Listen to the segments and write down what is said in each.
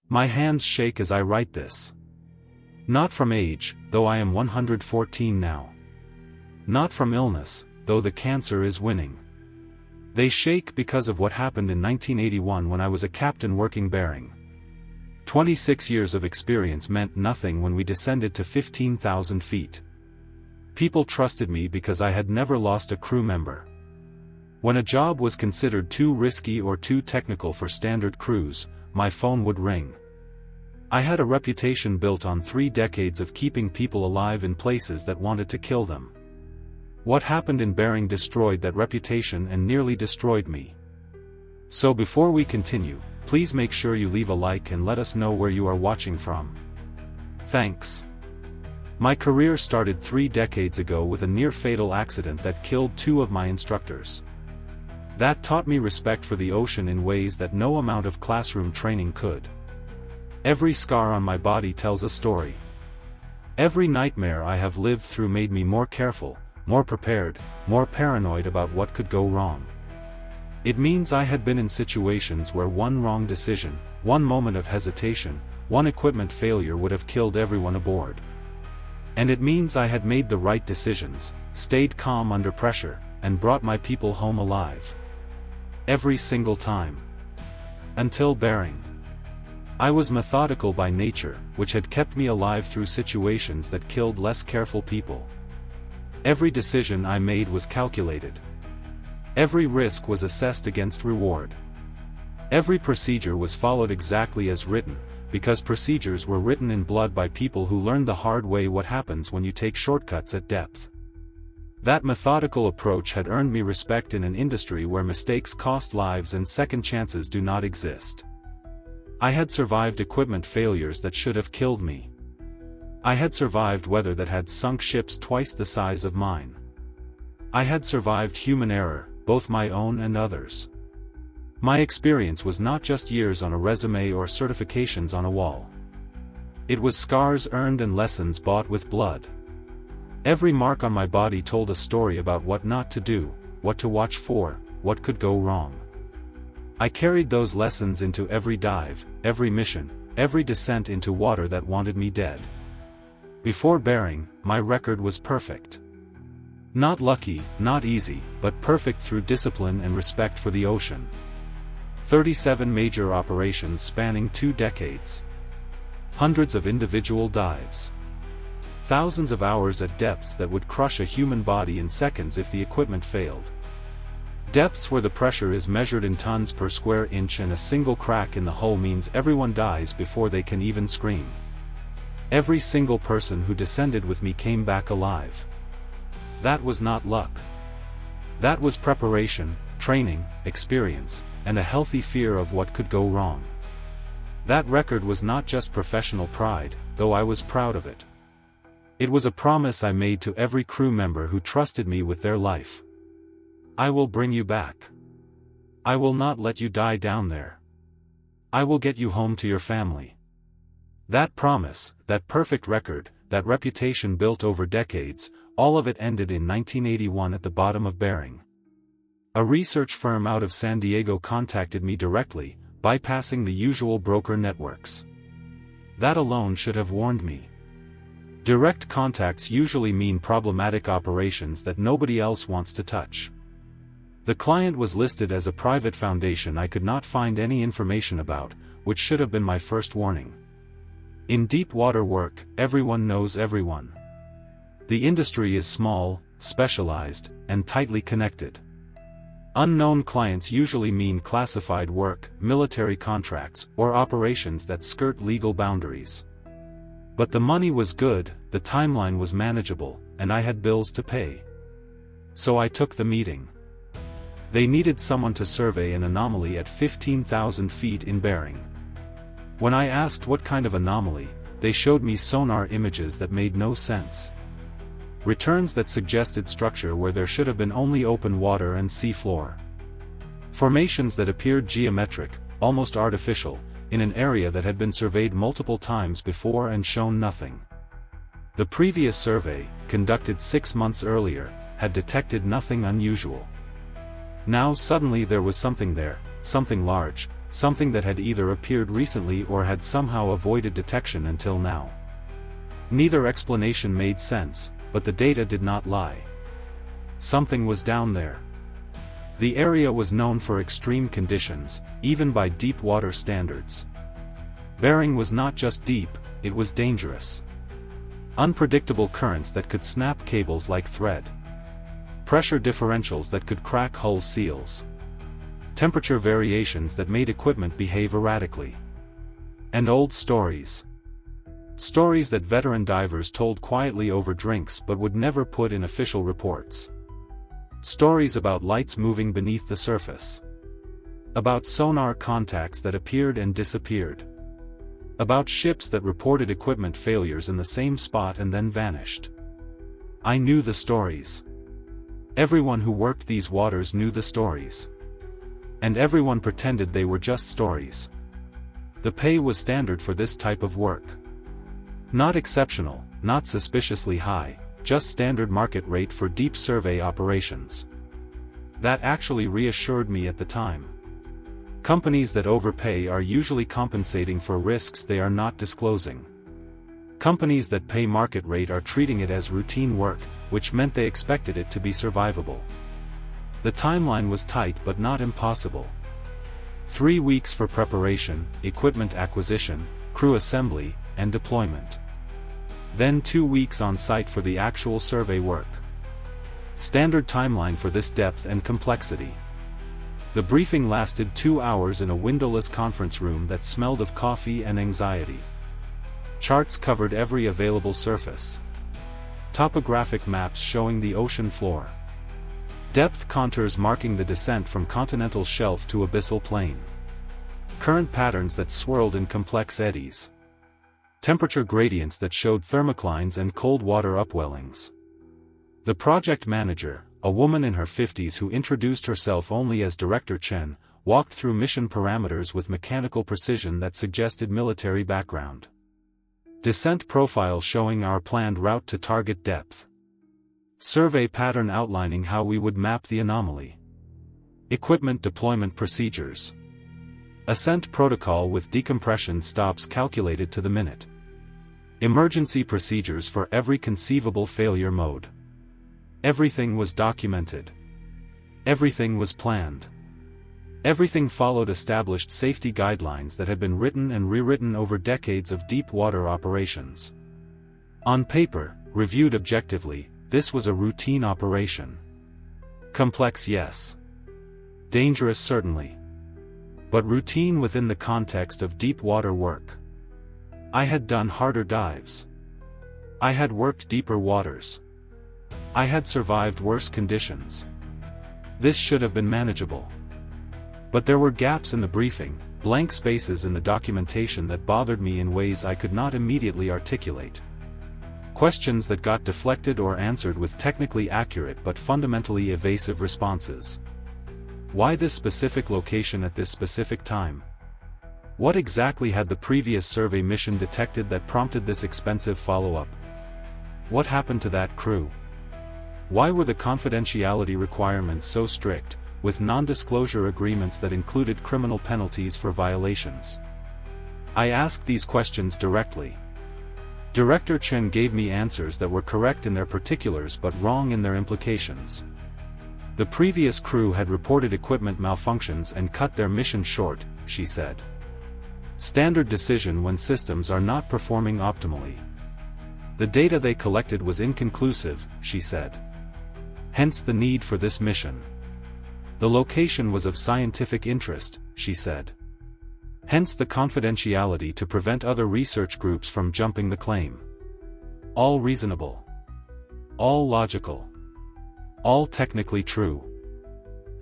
My hands shake as I write this. Not from age, though I am 114 now. Not from illness, though the cancer is winning. They shake because of what happened in 1981 when I was a captain working Bering. 26 years of experience meant nothing when we descended to 15,000 feet. People trusted me because I had never lost a crew member. When a job was considered too risky or too technical for standard crews, my phone would ring. I had a reputation built on 3 decades of keeping people alive in places that wanted to kill them. What happened in Bering destroyed that reputation and nearly destroyed me. So before we continue, please make sure you leave a like and let us know where you are watching from. Thanks. My career started 3 decades ago with a near-fatal accident that killed 2 of my instructors. That taught me respect for the ocean in ways that no amount of classroom training could. Every scar on my body tells a story. Every nightmare I have lived through made me more careful, more prepared, more paranoid about what could go wrong. It means I had been in situations where one wrong decision, one moment of hesitation, one equipment failure would have killed everyone aboard. And it means I had made the right decisions, stayed calm under pressure, and brought my people home alive. Every single time. Until Bering. I was methodical by nature, which had kept me alive through situations that killed less careful people. Every decision I made was calculated. Every risk was assessed against reward. Every procedure was followed exactly as written, because procedures were written in blood by people who learned the hard way what happens when you take shortcuts at depth. That methodical approach had earned me respect in an industry where mistakes cost lives and second chances do not exist. I had survived equipment failures that should have killed me. I had survived weather that had sunk ships twice the size of mine. I had survived human error, both my own and others. My experience was not just years on a resume or certifications on a wall. It was scars earned and lessons bought with blood. Every mark on my body told a story about what not to do, what to watch for, what could go wrong. I carried those lessons into every dive, every mission, every descent into water that wanted me dead. Before Bering, my record was perfect. Not lucky, not easy, but perfect through discipline and respect for the ocean. 37 major operations spanning 2 decades. Hundreds of individual dives. Thousands of hours at depths that would crush a human body in seconds if the equipment failed. Depths where the pressure is measured in tons per square inch and a single crack in the hull means everyone dies before they can even scream. Every single person who descended with me came back alive. That was not luck. That was preparation, training, experience, and a healthy fear of what could go wrong. That record was not just professional pride, though I was proud of it. It was a promise I made to every crew member who trusted me with their life. I will bring you back. I will not let you die down there. I will get you home to your family. That promise, that perfect record, that reputation built over decades, all of it ended in 1981 at the bottom of Bering. A research firm out of San Diego contacted me directly, bypassing the usual broker networks. That alone should have warned me. Direct contacts usually mean problematic operations that nobody else wants to touch. The client was listed as a private foundation I could not find any information about, which should have been my first warning. In deep water work, everyone knows everyone. The industry is small, specialized, and tightly connected. Unknown clients usually mean classified work, military contracts, or operations that skirt legal boundaries. But the money was good, the timeline was manageable, and I had bills to pay. So I took the meeting. They needed someone to survey an anomaly at 15,000 feet in Bering. When I asked what kind of anomaly, they showed me sonar images that made no sense. Returns that suggested structure where there should have been only open water and sea floor. Formations that appeared geometric, almost artificial, in an area that had been surveyed multiple times before and shown nothing. The previous survey, conducted 6 months earlier, had detected nothing unusual. Now suddenly there was something there, something large, something that had either appeared recently or had somehow avoided detection until now. Neither explanation made sense, but the data did not lie. Something was down there. The area was known for extreme conditions, even by deep water standards. Bering was not just deep, it was dangerous. Unpredictable currents that could snap cables like thread. Pressure differentials that could crack hull seals. Temperature variations that made equipment behave erratically. And old stories. Stories that veteran divers told quietly over drinks but would never put in official reports. Stories about lights moving beneath the surface. About sonar contacts that appeared and disappeared. About ships that reported equipment failures in the same spot and then vanished. I knew the stories. Everyone who worked these waters knew the stories. And everyone pretended they were just stories. The pay was standard for this type of work. Not exceptional, not suspiciously high, just standard market rate for deep survey operations. That actually reassured me at the time. Companies that overpay are usually compensating for risks they are not disclosing. Companies that pay market rate are treating it as routine work, which meant they expected it to be survivable. The timeline was tight but not impossible. 3 weeks for preparation, equipment acquisition, crew assembly, and deployment. Then 2 weeks on site for the actual survey work. Standard timeline for this depth and complexity. The briefing lasted 2 hours in a windowless conference room that smelled of coffee and anxiety. Charts covered every available surface. Topographic maps showing the ocean floor. Depth contours marking the descent from continental shelf to abyssal plain. Current patterns that swirled in complex eddies. Temperature gradients that showed thermoclines and cold water upwellings. The project manager, a woman in her 50s who introduced herself only as Director Chen, walked through mission parameters with mechanical precision that suggested military background. Descent profile showing our planned route to target depth. Survey pattern outlining how we would map the anomaly. Equipment deployment procedures. Ascent protocol with decompression stops calculated to the minute. Emergency procedures for every conceivable failure mode. Everything was documented. Everything was planned. Everything followed established safety guidelines that had been written and rewritten over decades of deep water operations. On paper, reviewed objectively, this was a routine operation. Complex, yes. Dangerous, certainly. But routine within the context of deep water work. I had done harder dives. I had worked deeper waters. I had survived worse conditions. This should have been manageable. But there were gaps in the briefing, blank spaces in the documentation that bothered me in ways I could not immediately articulate. Questions that got deflected or answered with technically accurate but fundamentally evasive responses. Why this specific location at this specific time? What exactly had the previous survey mission detected that prompted this expensive follow-up? What happened to that crew? Why were the confidentiality requirements so strict, with non-disclosure agreements that included criminal penalties for violations? I asked these questions directly. Director Chen gave me answers that were correct in their particulars but wrong in their implications. The previous crew had reported equipment malfunctions and cut their mission short, she said. Standard decision when systems are not performing optimally. The data they collected was inconclusive, she said. Hence the need for this mission. The location was of scientific interest, she said. Hence the confidentiality to prevent other research groups from jumping the claim. All reasonable. All logical. All technically true.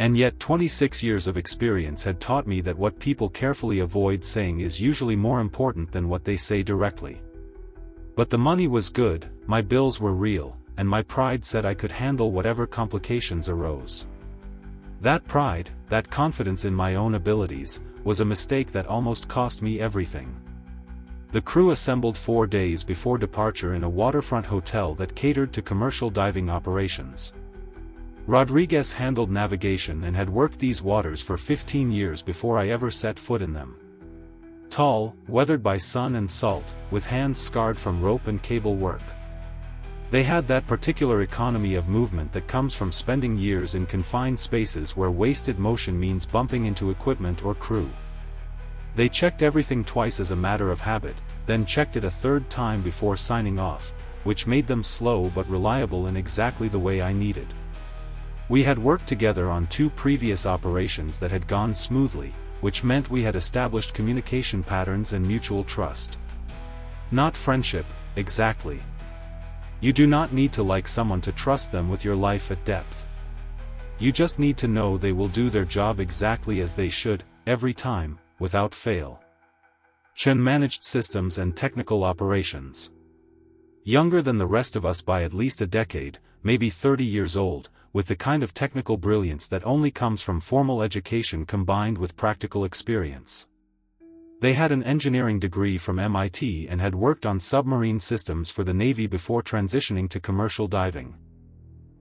And yet 26 years of experience had taught me that what people carefully avoid saying is usually more important than what they say directly. But the money was good, my bills were real, and my pride said I could handle whatever complications arose. That pride, that confidence in my own abilities, was a mistake that almost cost me everything. The crew assembled 4 days before departure in a waterfront hotel that catered to commercial diving operations. Rodriguez handled navigation and had worked these waters for 15 years before I ever set foot in them. Tall, weathered by sun and salt, with hands scarred from rope and cable work. They had that particular economy of movement that comes from spending years in confined spaces where wasted motion means bumping into equipment or crew. They checked everything twice as a matter of habit, then checked it a third time before signing off, which made them slow but reliable in exactly the way I needed. We had worked together on 2 previous operations that had gone smoothly, which meant we had established communication patterns and mutual trust. Not friendship, exactly. You do not need to like someone to trust them with your life at depth. You just need to know they will do their job exactly as they should, every time, without fail. Chen managed systems and technical operations. Younger than the rest of us by at least a decade, maybe 30 years old, with the kind of technical brilliance that only comes from formal education combined with practical experience. They had an engineering degree from MIT and had worked on submarine systems for the Navy before transitioning to commercial diving.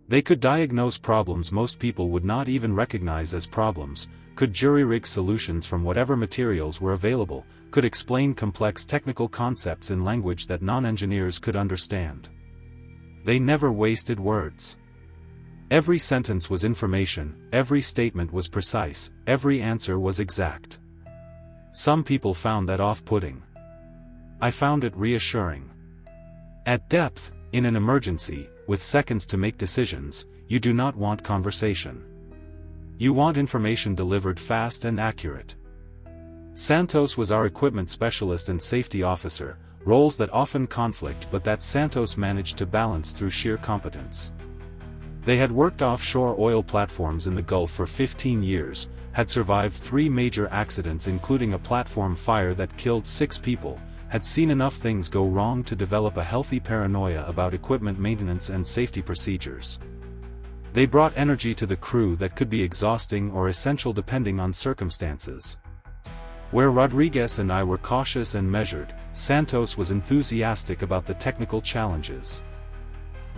They could diagnose problems most people would not even recognize as problems, could jury-rig solutions from whatever materials were available, could explain complex technical concepts in language that non-engineers could understand. They never wasted words. Every sentence was information, every statement was precise, every answer was exact. Some people found that off-putting. I found it reassuring. At depth, in an emergency, with seconds to make decisions, you do not want conversation. You want information delivered fast and accurate. Santos was our equipment specialist and safety officer, roles that often conflict but that Santos managed to balance through sheer competence. They had worked offshore oil platforms in the Gulf for 15 years, had survived 3 major accidents including a platform fire that killed 6 people, had seen enough things go wrong to develop a healthy paranoia about equipment maintenance and safety procedures. They brought energy to the crew that could be exhausting or essential depending on circumstances. Where Rodriguez and I were cautious and measured, Santos was enthusiastic about the technical challenges.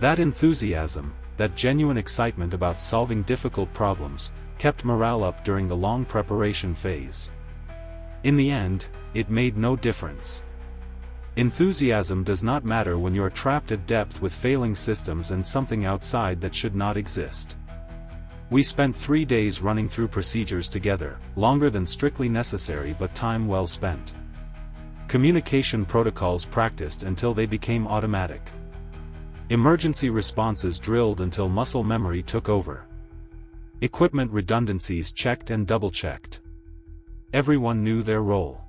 That enthusiasm, that genuine excitement about solving difficult problems, kept morale up during the long preparation phase. In the end, it made no difference. Enthusiasm does not matter when you're trapped at depth with failing systems and something outside that should not exist. We spent 3 days running through procedures together, longer than strictly necessary but time well spent. Communication protocols practiced until they became automatic. Emergency responses drilled until muscle memory took over. Equipment redundancies checked and double-checked. Everyone knew their role.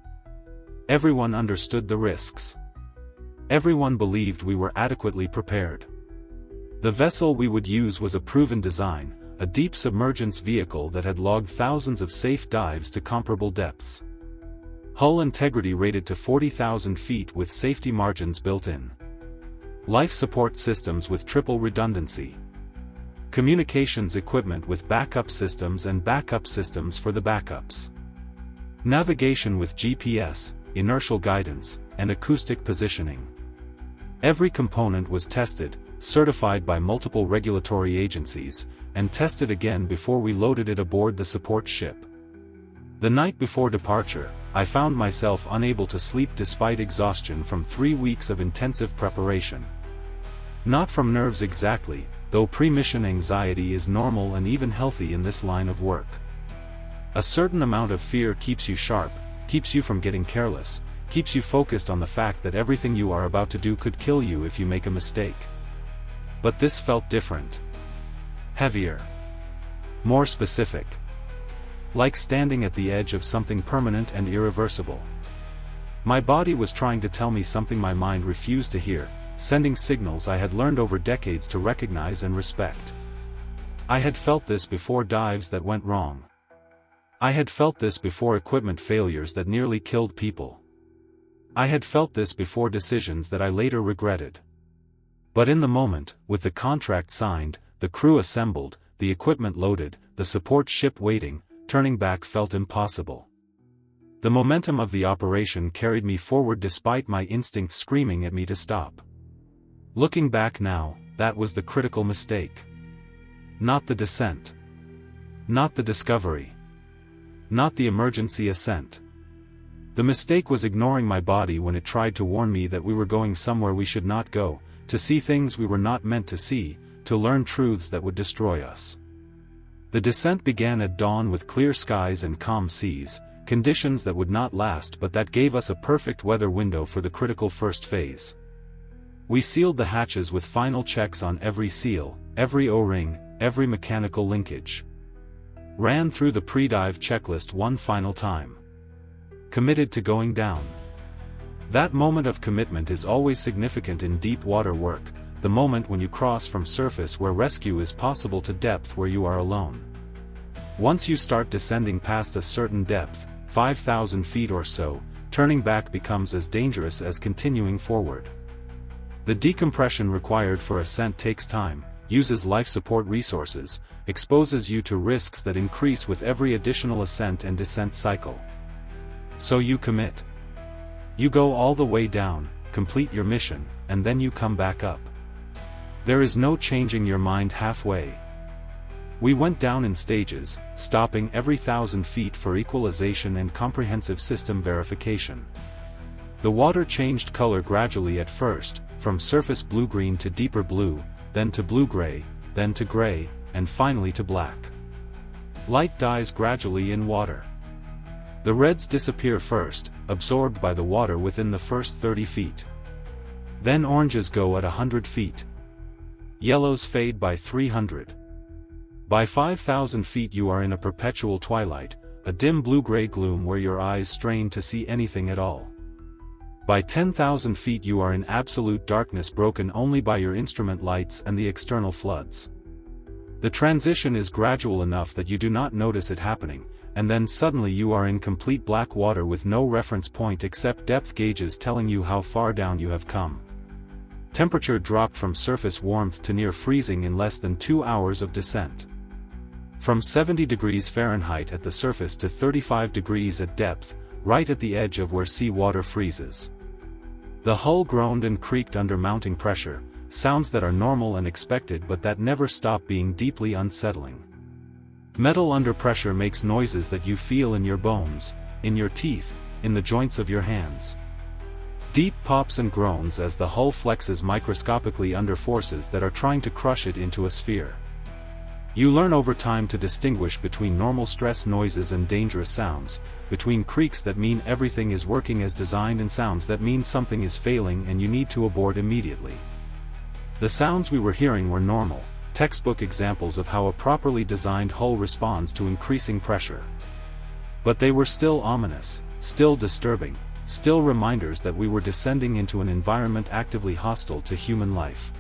Everyone understood the risks. Everyone believed we were adequately prepared. The vessel we would use was a proven design, a deep submergence vehicle that had logged thousands of safe dives to comparable depths. Hull integrity rated to 40,000 feet with safety margins built in. Life support systems with triple redundancy. Communications equipment with backup systems and backup systems for the backups. Navigation with GPS, inertial guidance, and acoustic positioning. Every component was tested, certified by multiple regulatory agencies, and tested again before we loaded it aboard the support ship. The night before departure, I found myself unable to sleep despite exhaustion from 3 weeks of intensive preparation. Not from nerves exactly, though pre-mission anxiety is normal and even healthy in this line of work. A certain amount of fear keeps you sharp, keeps you from getting careless, keeps you focused on the fact that everything you are about to do could kill you if you make a mistake. But this felt different. Heavier. More specific. Like standing at the edge of something permanent and irreversible. My body was trying to tell me something my mind refused to hear, sending signals I had learned over decades to recognize and respect. I had felt this before dives that went wrong. I had felt this before equipment failures that nearly killed people. I had felt this before decisions that I later regretted. But in the moment, with the contract signed, the crew assembled, the equipment loaded, the support ship waiting, turning back felt impossible. The momentum of the operation carried me forward despite my instinct screaming at me to stop. Looking back now, that was the critical mistake. Not the descent. Not the discovery. Not the emergency ascent. The mistake was ignoring my body when it tried to warn me that we were going somewhere we should not go, to see things we were not meant to see, to learn truths that would destroy us. The descent began at dawn with clear skies and calm seas, conditions that would not last but that gave us a perfect weather window for the critical first phase. We sealed the hatches with final checks on every seal, every O-ring, every mechanical linkage. Ran through the pre-dive checklist one final time. Committed to going down. That moment of commitment is always significant in deep water work, the moment when you cross from surface where rescue is possible to depth where you are alone. Once you start descending past a certain depth, 5,000 feet or so, turning back becomes as dangerous as continuing forward. The decompression required for ascent takes time, uses life support resources, exposes you to risks that increase with every additional ascent and descent cycle. So you commit. You go all the way down, complete your mission, and then you come back up. There is no changing your mind halfway. We went down in stages, stopping every 1,000 feet for equalization and comprehensive system verification. The water changed color gradually at first, from surface blue-green to deeper blue, then to blue-gray, then to gray, and finally to black. Light dies gradually in water. The reds disappear first, absorbed by the water within the first 30 feet. Then oranges go at 100 feet. Yellows fade by 300. By 5,000 feet you are in a perpetual twilight, a dim blue-gray gloom where your eyes strain to see anything at all. By 10,000 feet you are in absolute darkness broken only by your instrument lights and the external floods. The transition is gradual enough that you do not notice it happening, and then suddenly you are in complete black water with no reference point except depth gauges telling you how far down you have come. Temperature dropped from surface warmth to near freezing in less than 2 hours of descent. From 70 degrees Fahrenheit at the surface to 35 degrees at depth, right at the edge of where sea water freezes. The hull groaned and creaked under mounting pressure, sounds that are normal and expected but that never stop being deeply unsettling. Metal under pressure makes noises that you feel in your bones, in your teeth, in the joints of your hands. Deep pops and groans as the hull flexes microscopically under forces that are trying to crush it into a sphere. You learn over time to distinguish between normal stress noises and dangerous sounds, between creaks that mean everything is working as designed and sounds that mean something is failing and you need to abort immediately. The sounds we were hearing were normal, textbook examples of how a properly designed hull responds to increasing pressure. But they were still ominous, still disturbing, still reminders that we were descending into an environment actively hostile to human life.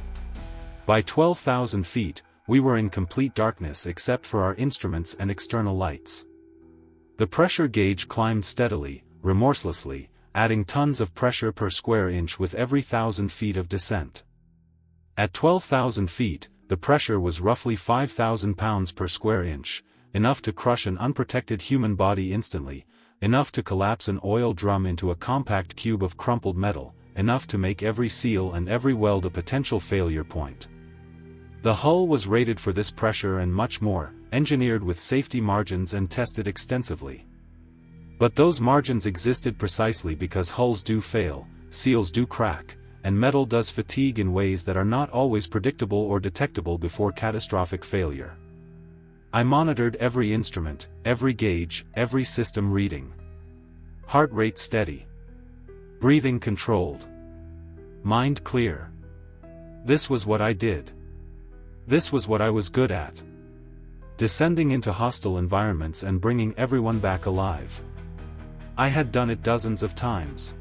By 12,000 feet, we were in complete darkness except for our instruments and external lights. The pressure gauge climbed steadily, remorselessly, adding tons of pressure per square inch with every 1,000 feet of descent. At 12,000 feet, the pressure was roughly 5,000 pounds per square inch, enough to crush an unprotected human body instantly, enough to collapse an oil drum into a compact cube of crumpled metal, enough to make every seal and every weld a potential failure point. The hull was rated for this pressure and much more, engineered with safety margins and tested extensively. But those margins existed precisely because hulls do fail, seals do crack, and metal does fatigue in ways that are not always predictable or detectable before catastrophic failure. I monitored every instrument, every gauge, every system reading. Heart rate steady. Breathing controlled. Mind clear. This was what I did. This was what I was good at. Descending into hostile environments and bringing everyone back alive. I had done it dozens of times.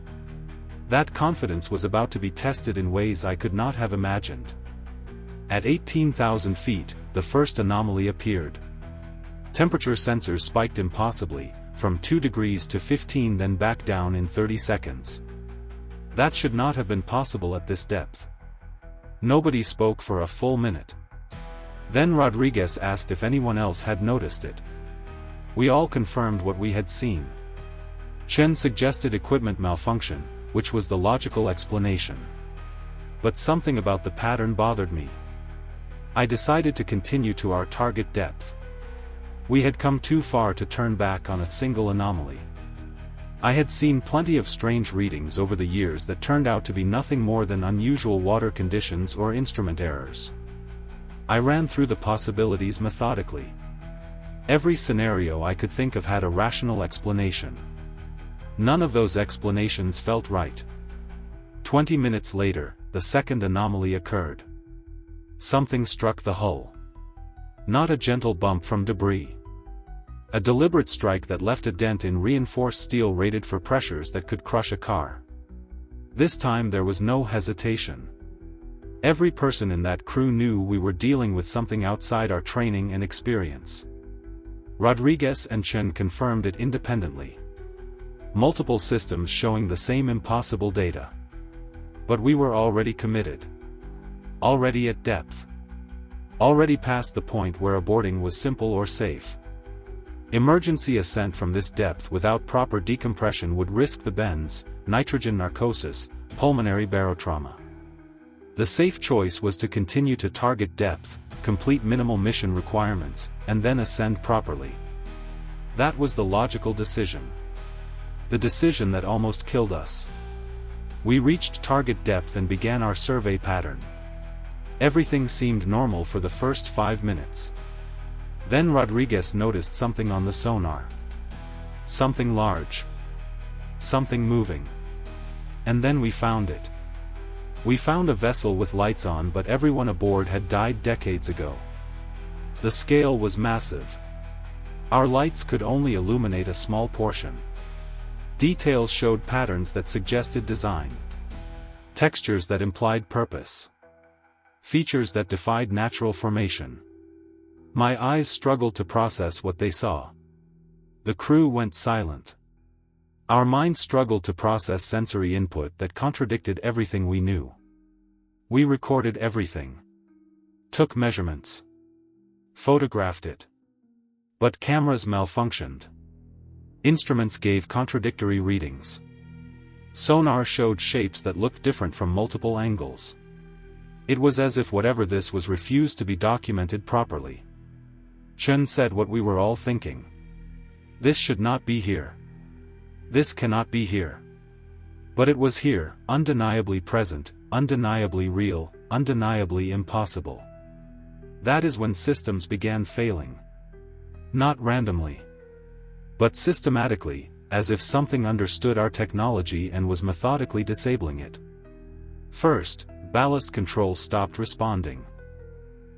That confidence was about to be tested in ways I could not have imagined. At 18,000 feet, the first anomaly appeared. Temperature sensors spiked impossibly, from 2 degrees to 15 then back down in 30 seconds. That should not have been possible at this depth. Nobody spoke for a full minute. Then Rodriguez asked if anyone else had noticed it. We all confirmed what we had seen. Chen suggested equipment malfunction, which was the logical explanation. But something about the pattern bothered me. I decided to continue to our target depth. We had come too far to turn back on a single anomaly. I had seen plenty of strange readings over the years that turned out to be nothing more than unusual water conditions or instrument errors. I ran through the possibilities methodically. Every scenario I could think of had a rational explanation. None of those explanations felt right. 20 minutes later, the second anomaly occurred. Something struck the hull. Not a gentle bump from debris. A deliberate strike that left a dent in reinforced steel rated for pressures that could crush a car. This time there was no hesitation. Every person in that crew knew we were dealing with something outside our training and experience. Rodriguez and Chen confirmed it independently. Multiple systems showing the same impossible data. But we were already committed. Already at depth. Already past the point where aborting was simple or safe. Emergency ascent from this depth without proper decompression would risk the bends, nitrogen narcosis, pulmonary barotrauma. The safe choice was to continue to target depth, complete minimal mission requirements, and then ascend properly. That was the logical decision. The decision that almost killed us. We reached target depth and began our survey pattern. Everything seemed normal for the first 5 minutes. Then Rodriguez noticed something on the sonar. Something large. Something moving. And then we found it. We found a vessel with lights on, but everyone aboard had died decades ago. The scale was massive. Our lights could only illuminate a small portion. Details showed patterns that suggested design. Textures that implied purpose. Features that defied natural formation. My eyes struggled to process what they saw. The crew went silent. Our minds struggled to process sensory input that contradicted everything we knew. We recorded everything. Took measurements. Photographed it. But cameras malfunctioned. Instruments gave contradictory readings. Sonar showed shapes that looked different from multiple angles. It was as if whatever this was refused to be documented properly. Chen said what we were all thinking. This should not be here. This cannot be here. But it was here, undeniably present, undeniably real, undeniably impossible. That is when systems began failing. Not randomly. But systematically, as if something understood our technology and was methodically disabling it. First, ballast control stopped responding.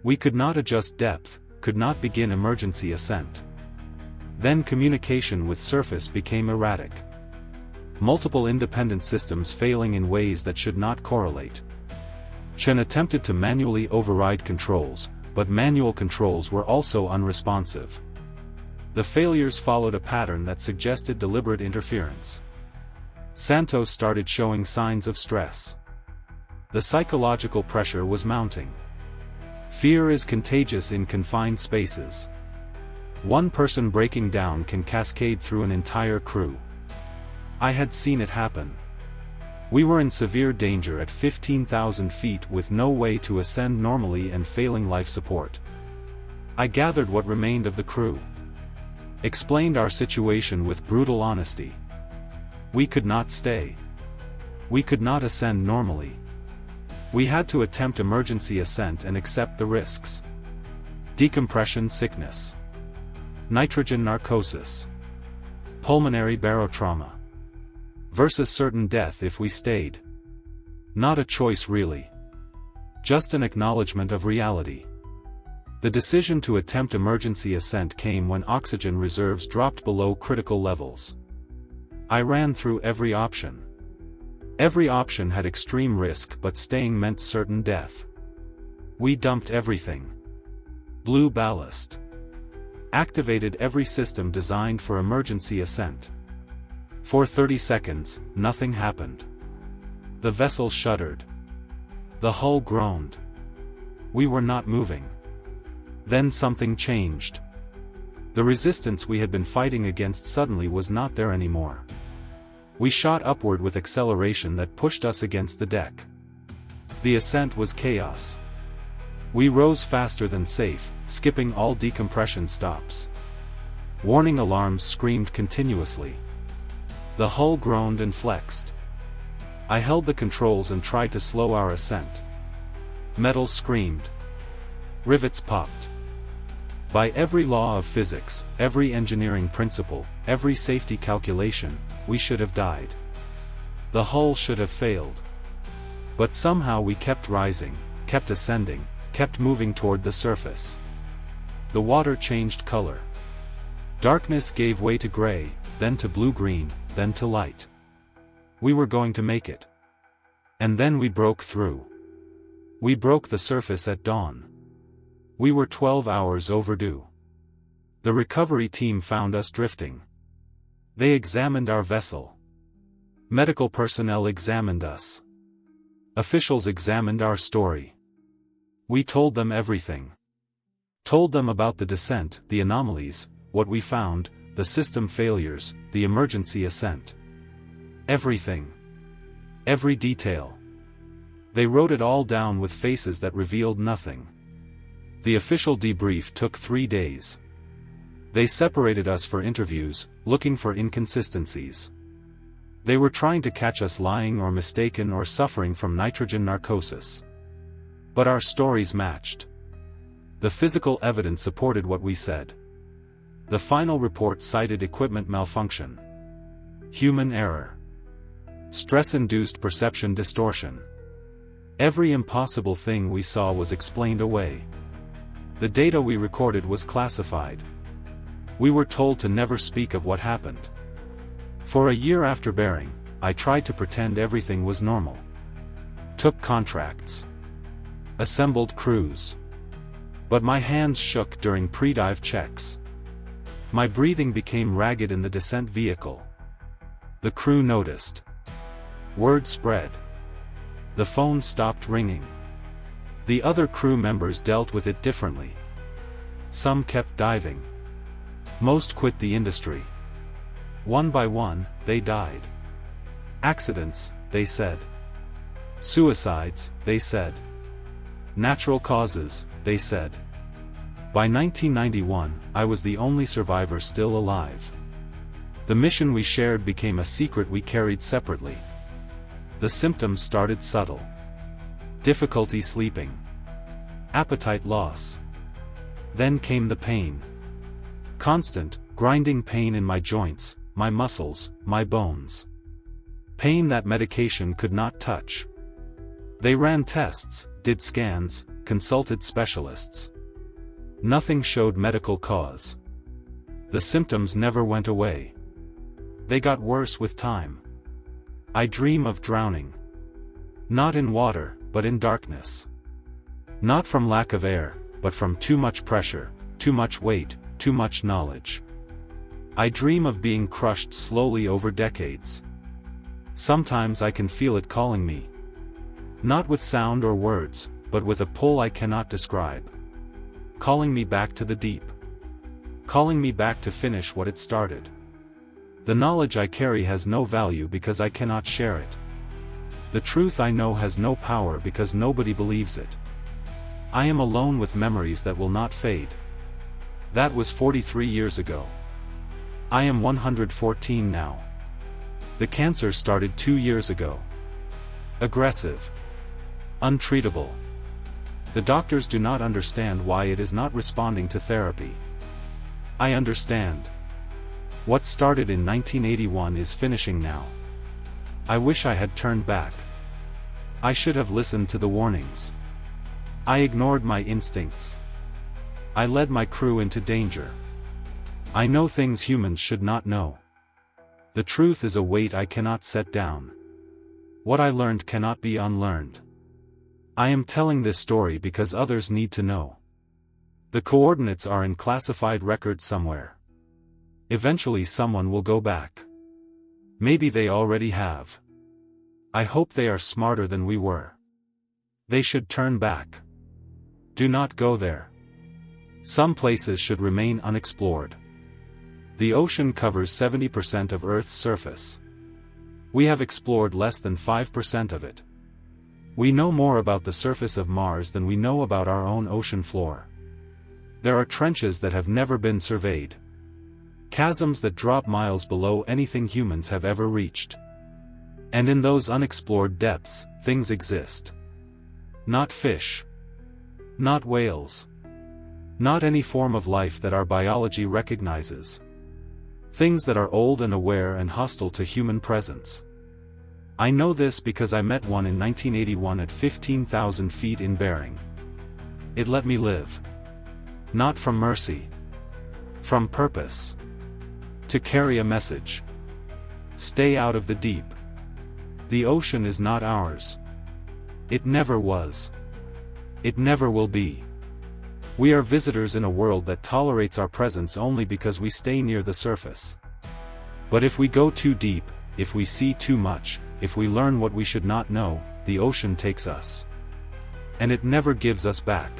We could not adjust depth, could not begin emergency ascent. Then communication with surface became erratic. Multiple independent systems failing in ways that should not correlate. Chen attempted to manually override controls, but manual controls were also unresponsive. The failures followed a pattern that suggested deliberate interference. Santos started showing signs of stress. The psychological pressure was mounting. Fear is contagious in confined spaces. One person breaking down can cascade through an entire crew. I had seen it happen. We were in severe danger at 15,000 feet with no way to ascend normally and failing life support. I gathered what remained of the crew. Explained our situation with brutal honesty. We could not stay. We could not ascend normally. We had to attempt emergency ascent and accept the risks. Decompression sickness. Nitrogen narcosis. Pulmonary barotrauma. Versus certain death if we stayed. Not a choice really. Just an acknowledgement of reality. The decision to attempt emergency ascent came when oxygen reserves dropped below critical levels. I ran through every option. Every option had extreme risk, but staying meant certain death. We dumped everything. Blew ballast. Activated every system designed for emergency ascent. For 30 seconds, nothing happened. The vessel shuddered. The hull groaned. We were not moving. Then something changed. The resistance we had been fighting against suddenly was not there anymore. We shot upward with acceleration that pushed us against the deck. The ascent was chaos. We rose faster than safe, skipping all decompression stops. Warning alarms screamed continuously. The hull groaned and flexed. I held the controls and tried to slow our ascent. Metal screamed. Rivets popped. By every law of physics, every engineering principle, every safety calculation, we should have died. The hull should have failed. But somehow we kept rising, kept ascending, kept moving toward the surface. The water changed color. Darkness gave way to gray, then to blue-green, then to light. We were going to make it. And then we broke through. We broke the surface at dawn. We were 12 hours overdue. The recovery team found us drifting. They examined our vessel. Medical personnel examined us. Officials examined our story. We told them everything. Told them about the descent, the anomalies, what we found, the system failures, the emergency ascent. Everything. Every detail. They wrote it all down with faces that revealed nothing. The official debrief took 3 days. They separated us for interviews, looking for inconsistencies. They were trying to catch us lying or mistaken or suffering from nitrogen narcosis. But our stories matched. The physical evidence supported what we said. The final report cited equipment malfunction. Human error. Stress-induced perception distortion. Every impossible thing we saw was explained away. The data we recorded was classified. We were told to never speak of what happened. For a year after Bering, I tried to pretend everything was normal. Took contracts. Assembled crews. But my hands shook during pre-dive checks. My breathing became ragged in the descent vehicle. The crew noticed. Word spread. The phone stopped ringing. The other crew members dealt with it differently. Some kept diving. Most quit the industry. One by one, they died. Accidents, they said. Suicides, they said. Natural causes, they said. By 1991, I was the only survivor still alive. The mission we shared became a secret we carried separately. The symptoms started subtle. Difficulty sleeping. Appetite loss. Then came the pain. Constant, grinding pain in my joints, my muscles, my bones. Pain that medication could not touch. They ran tests, did scans, consulted specialists. Nothing showed medical cause. The symptoms never went away. They got worse with time. I dream of drowning. Not in water, but in darkness. Not from lack of air, but from too much pressure, too much weight, too much knowledge. I dream of being crushed slowly over decades. Sometimes I can feel it calling me. Not with sound or words, but with a pull I cannot describe. Calling me back to the deep. Calling me back to finish what it started. The knowledge I carry has no value because I cannot share it. The truth I know has no power because nobody believes it. I am alone with memories that will not fade. That was 43 years ago. I am 114 now. The cancer started 2 years ago. Aggressive. Untreatable. The doctors do not understand why it is not responding to therapy. I understand. What started in 1981 is finishing now. I wish I had turned back. I should have listened to the warnings. I ignored my instincts. I led my crew into danger. I know things humans should not know. The truth is a weight I cannot set down. What I learned cannot be unlearned. I am telling this story because others need to know. The coordinates are in classified records somewhere. Eventually someone will go back. Maybe they already have. I hope they are smarter than we were. They should turn back. Do not go there. Some places should remain unexplored. The ocean covers 70% of Earth's surface. We have explored less than 5% of it. We know more about the surface of Mars than we know about our own ocean floor. There are trenches that have never been surveyed. Chasms that drop miles below anything humans have ever reached. And in those unexplored depths, things exist. Not fish. Not whales. Not any form of life that our biology recognizes. Things that are old and aware and hostile to human presence. I know this because I met one in 1981 at 15,000 feet in Bering. It let me live. Not from mercy. From purpose. To carry a message. Stay out of the deep. The ocean is not ours. It never was. It never will be. We are visitors in a world that tolerates our presence only because we stay near the surface. But if we go too deep, if we see too much, if we learn what we should not know, the ocean takes us. And it never gives us back.